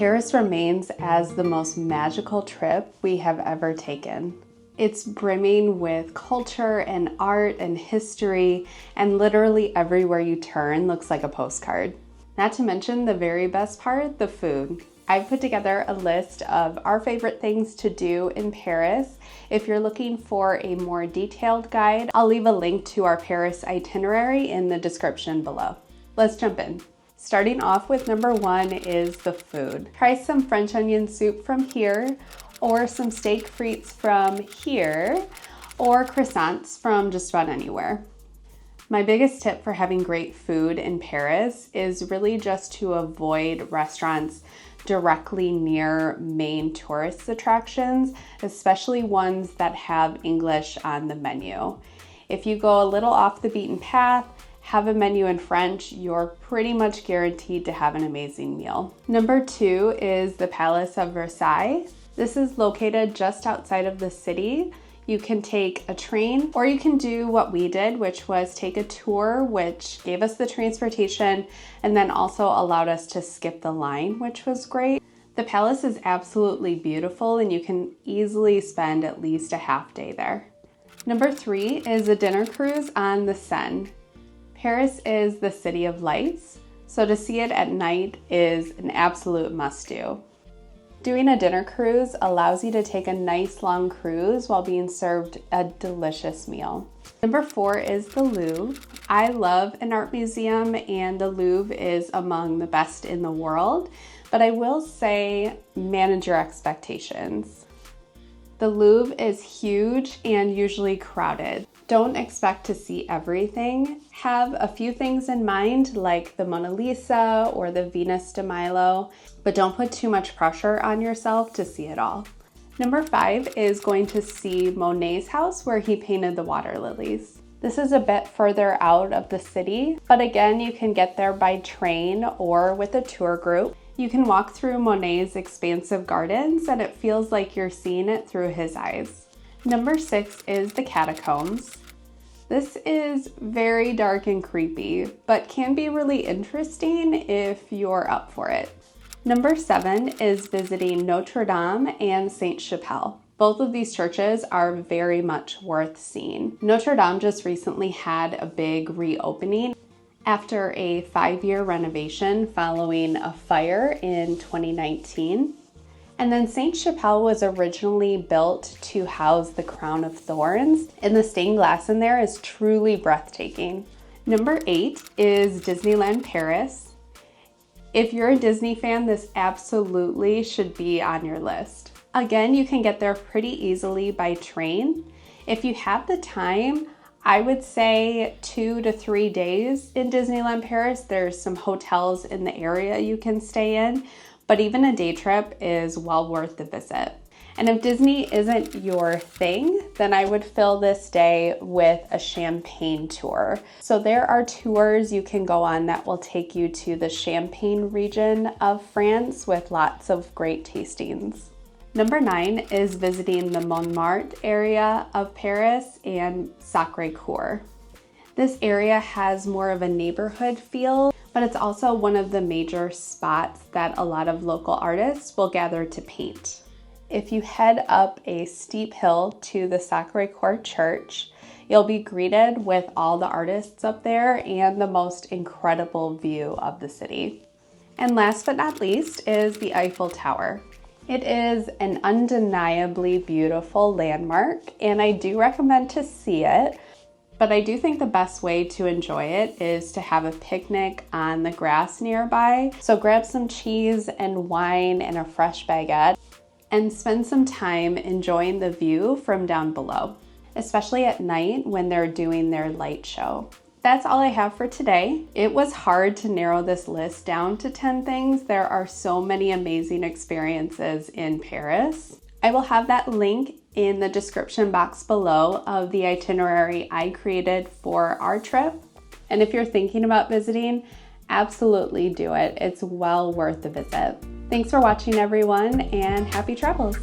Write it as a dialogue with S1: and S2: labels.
S1: Paris remains as the most magical trip we have ever taken. It's brimming with culture and art and history, and literally everywhere you turn looks like a postcard. Not to mention the very best part, the food. I've put together a list of our favorite things to do in Paris. If you're looking for a more detailed guide, I'll leave a link to our Paris itinerary in the description below. Let's jump in. Starting off with number 1 is the food. Try some French onion soup from here, or some steak frites from here, or croissants from just about anywhere. My biggest tip for having great food in Paris is really just to avoid restaurants directly near main tourist attractions, especially ones that have English on the menu. If you go a little off the beaten path, have a menu in French, you're pretty much guaranteed to have an amazing meal. Number 2 is the Palace of Versailles. This is located just outside of the city. You can take a train, or you can do what we did, which was take a tour, which gave us the transportation and then also allowed us to skip the line, which was great. The palace is absolutely beautiful and you can easily spend at least a half day there. Number 3 is a dinner cruise on the Seine. Paris is the city of lights, so to see it at night is an absolute must-do. Doing a dinner cruise allows you to take a nice long cruise while being served a delicious meal. Number 4 is the Louvre. I love an art museum and the Louvre is among the best in the world, but I will say manage your expectations. The Louvre is huge and usually crowded. Don't expect to see everything. Have a few things in mind like the Mona Lisa or the Venus de Milo, but don't put too much pressure on yourself to see it all. Number 5 is going to see Monae's house where he painted the water lilies. This is a bit further out of the city, but again, you can get there by train or with a tour group. You can walk through Monae's expansive gardens and it feels like you're seeing it through his eyes. Number 6 is the Catacombs. This is very dark and creepy, but can be really interesting if you're up for it. Number 7 is visiting NotreDame and StChapelle. Both of these churches are very much worth seeing. Notre Dame just recently had a big reopening after a 5-year renovation following a fire in 2019. And then StChapelle was originally built to house the crown of thorns, and the stained glass in there is truly breathtaking. Number 8 is Disneyland Paris. If you're a Disney fan, this absolutely should be on your list. Again, you can get there pretty easily by train. If you have the time, I would say 2 to 3 days in Disneyland Paris. There's some hotels in the area you can stay in, but even a day trip is well worth the visit. And if Disney isn't your thing, then I would fill this day with a champagne tour. So there are tours you can go on that will take you to the Champagne region of France with lots of great tastings. Number 9 is visiting the Montmartre area of Paris and Sacré-Cœur. This area has more of a neighborhood feel, but it's also one of the major spots that a lot of local artists will gather to paint. If you head up a steep hill to the Sacré-Cœur church, you'll be greeted with all the artists up there and the most incredible view of the city. And last but not least is the Eiffel Tower. It is an undeniably beautiful landmark, and I do recommend to see it, but I do think the best way to enjoy it is to have a picnic on the grass nearby. So grab some cheese and wine and a fresh baguette and spend some time enjoying the view from down below, especially at night when they're doing their light show. That's all I have for today. It was hard to narrow this list down to 10 things. There are so many amazing experiences in Paris. I will have that link in the description box below of the itinerary I created for our trip. And if you're thinking about visiting, absolutely do it. It's well worth the visit. Thanks for watching, everyone, and happy travels.